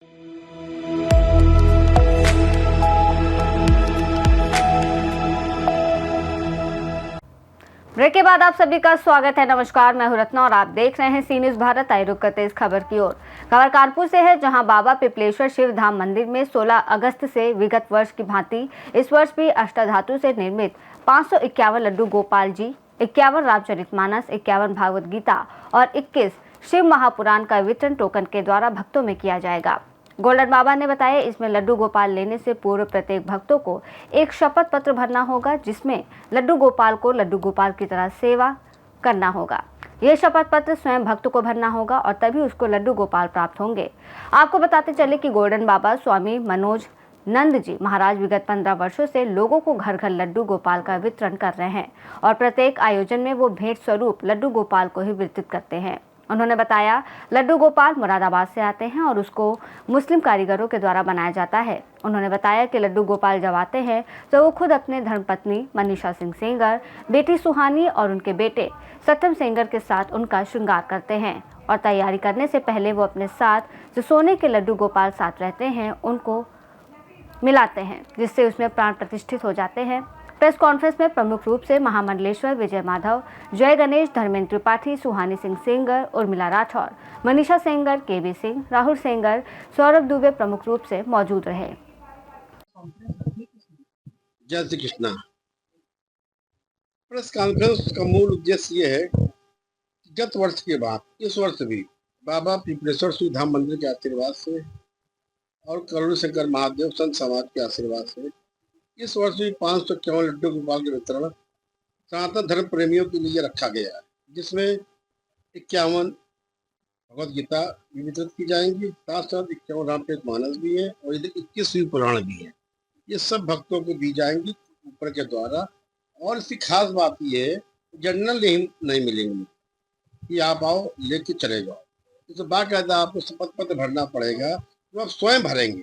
Break के बाद आप सभी का स्वागत है। नमस्कार, मैं हूं रत्ना और आप देख रहे हैं सी न्यूज भारत। आई रुक करते इस खबर की ओर। खबर कानपुर से है, जहां बाबा पिपलेश्वर शिव धाम मंदिर में 16 अगस्त से विगत वर्ष की भांति इस वर्ष भी अष्टधातु से निर्मित 551 लड्डू गोपाल जी, 51 रामचरितमानस, 51 भागवत गीता और 21 शिव महापुराण का वितरण टोकन के द्वारा भक्तों में किया जाएगा। गोल्डन बाबा ने बताया, इसमें लड्डू गोपाल लेने से पूर्व प्रत्येक भक्तों को एक शपथ पत्र भरना होगा, जिसमें लड्डू गोपाल को लड्डू गोपाल की तरह सेवा करना होगा। यह शपथ पत्र स्वयं भक्त को भरना होगा और तभी उसको लड्डू गोपाल प्राप्त होंगे। आपको बताते चले कि गोल्डन बाबा स्वामी मनोज नंद जी महाराज विगत 15 वर्षों से लोगों को घर घर लड्डू गोपाल का वितरण कर रहे हैं और प्रत्येक आयोजन में वो भेंट स्वरूप लड्डू गोपाल को ही वितरित करते हैं। उन्होंने बताया, लड्डू गोपाल मुरादाबाद से आते हैं और उसको मुस्लिम कारीगरों के द्वारा बनाया जाता है। उन्होंने बताया कि लड्डू गोपाल जब आते हैं तो वो खुद अपने धर्मपत्नी मनीषा सिंह सेंगर, बेटी सुहानी और उनके बेटे सत्यम सेंगर के साथ उनका श्रृंगार करते हैं और तैयारी करने से पहले वो अपने साथ जो सोने के लड्डू गोपाल साथ रहते हैं उनको मिलाते हैं, जिससे उसमें प्राण प्रतिष्ठित हो जाते हैं। प्रेस कॉन्फ्रेंस में प्रमुख रूप से महामंडलेश्वर विजय माधव, जय गणेश, धर्मेंद्र त्रिपाठी, सुहानी सिंह सेंगर, उर्मिला राठौर, मनीषा सेंगर, केबी सिंह, राहुल सेंगर, सौरभ दुबे प्रमुख रूप से मौजूद रहे। जय श्री कृष्णा। प्रेस कॉन्फ्रेंस का मूल उद्देश्य ये है कि गत वर्ष के बाद इस वर्ष भी बाबा पिपलेश्वर शिव धाम मंदिर के आशीर्वाद से और करुण शंकर महादेव संत समाज के आशीर्वाद से इस वर्ष भी 551 लड्डू गोपाल के वितरण सनातन धर्म प्रेमियों के लिए रखा गया है, जिसमें 51 भगवत गीता भी वितरित की जाएंगी, साथ साथ 51 रामचरितमानस भी है और इधर 21 शिव पुराण भी है। ये सब भक्तों को दी जाएंगी ऊपर के द्वारा। और इसकी खास बात ये है, जनरल नहीं मिलेंगी कि आप आओ लेके चले जाओ। तो बाकायदा आपको शपथ पत्र भरना पड़ेगा, जो आप स्वयं भरेंगे,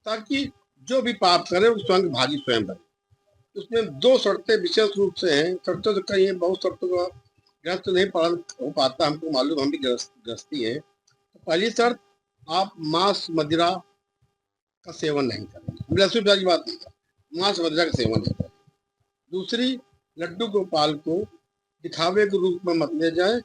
ताकि जो भी पाप करे वो स्वयं भागी स्वयं भरे। उसमें 2 शर्तें विशेष रूप से हैं। शर्तों से कहीं बहुत शर्तों का गृहस्थ नहीं पालन हो पाता, हमको मालूम, हम भी गृहस्थी है। तो पहली शर्त, आप मांस मदिरा का सेवन नहीं करेंगे। लहसुन की बात नहीं करें, मांस मदिरा का सेवन नहीं करें। दूसरी, लड्डू गोपाल को दिखावे के रूप में मत ले जाए।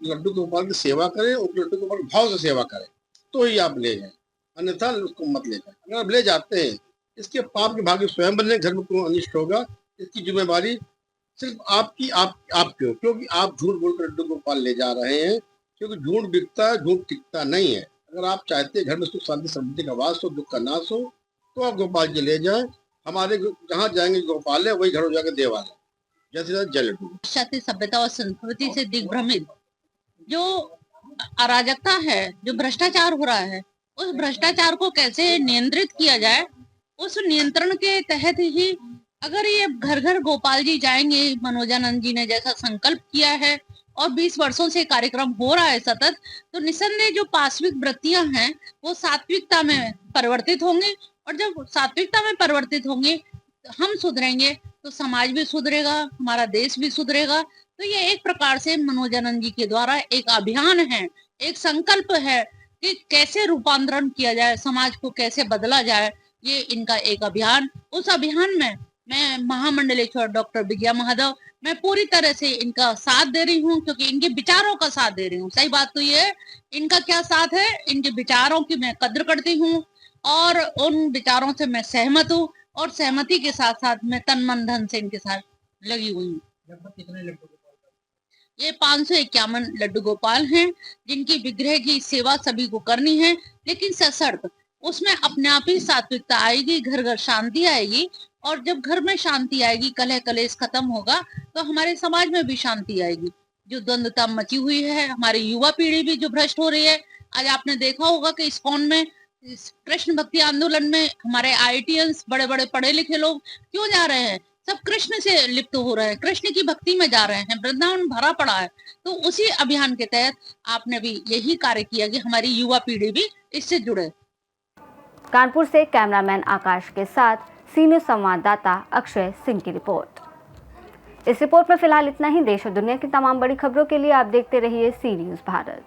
लड्डू गोपाल की सेवा करें और लड्डू गोपाल भाव से सेवा करें तो ही आप ले जाए, अन्यथा उसको मत ले जाए। अगर आप ले जाते हैं, इसके पाप के भागी स्वयं बने, घर में कोई अनिष्ट होगा। इसकी जिम्मेवारी सिर्फ आपकी क्यों? क्योंकि आप झूठ बोलकर लड्डू गोपाल ले जा रहे हैं, क्योंकि झूठ बिकता है, झूठ टिकता नहीं है। अगर आप चाहते हैं घर में सुख शांति समृद्धि का वास हो, दुख का नाश हो, तो आप गोपाल जी ले जाए। हमारे जहाँ जाएंगे गोपाल है, वही घरों जाकर देवा है। जैसे जय लड्डू। सभ्यता और संस्कृति से दिग्भ्रमित जो अराजकता है, जो भ्रष्टाचार हो रहा है, उस भ्रष्टाचार को कैसे नियंत्रित किया जाए, उस नियंत्रण के तहत ही अगर ये घर घर गोपाल जी जाएंगे, मनोजानंद जी ने जैसा संकल्प किया है और 20 वर्षों से कार्यक्रम हो रहा है सतत, तो निसंदेह जो पाश्विक वृत्तियां हैं वो सात्विकता में परिवर्तित होंगे। और जब सात्विकता में परिवर्तित होंगे, हम सुधरेंगे तो समाज भी सुधरेगा, हमारा देश भी सुधरेगा। तो ये एक प्रकार से मनोजानंद जी के द्वारा एक अभियान है, एक संकल्प है कि कैसे रूपांतरण किया जाए, समाज को कैसे बदला जाए। ये इनका एक अभियान, उस अभियान में मैं महामंडलेश्वर डॉक्टर विजया माधव, मैं पूरी तरह से इनका साथ दे रही हूँ, क्योंकि इनके विचारों का साथ दे रही हूँ। सही बात तो ये है, इनका क्या साथ है, इनके विचारों की मैं कद्र करती हूँ और उन विचारों से मैं सहमत हूँ और सहमति के साथ साथ मैं तन मन धन से इनके साथ लगी हुई हूँ। ये 551 लड्डू गोपाल हैं, जिनकी विग्रह की सेवा सभी को करनी है, लेकिन सशर्त उसमें अपने आप ही सात्विकता आएगी, घर घर शांति आएगी। और जब घर में शांति आएगी, कलह कलेश खत्म होगा, तो हमारे समाज में भी शांति आएगी। जो द्वंद्वता मची हुई है, हमारी युवा पीढ़ी भी जो भ्रष्ट हो रही है। आज आपने देखा होगा कि इस्कॉन में, कृष्ण भक्ति आंदोलन में हमारे IITians, बड़े बड़े पढ़े लिखे लोग क्यों जा रहे हैं? सब कृष्ण से लिप्त हो रहे हैं, कृष्ण की भक्ति में जा रहे हैं, वृंदावन भरा पड़ा है। तो उसी अभियान के तहत आपने भी यही कार्य किया कि हमारी युवा पीढ़ी भी इससे जुड़े। कानपुर से कैमरामैन आकाश के साथ सी न्यूज संवाददाता अक्षय सिंह की रिपोर्ट। इस रिपोर्ट में फिलहाल इतना ही। देश और दुनिया की तमाम बड़ी खबरों के लिए आप देखते रहिए सी न्यूज भारत।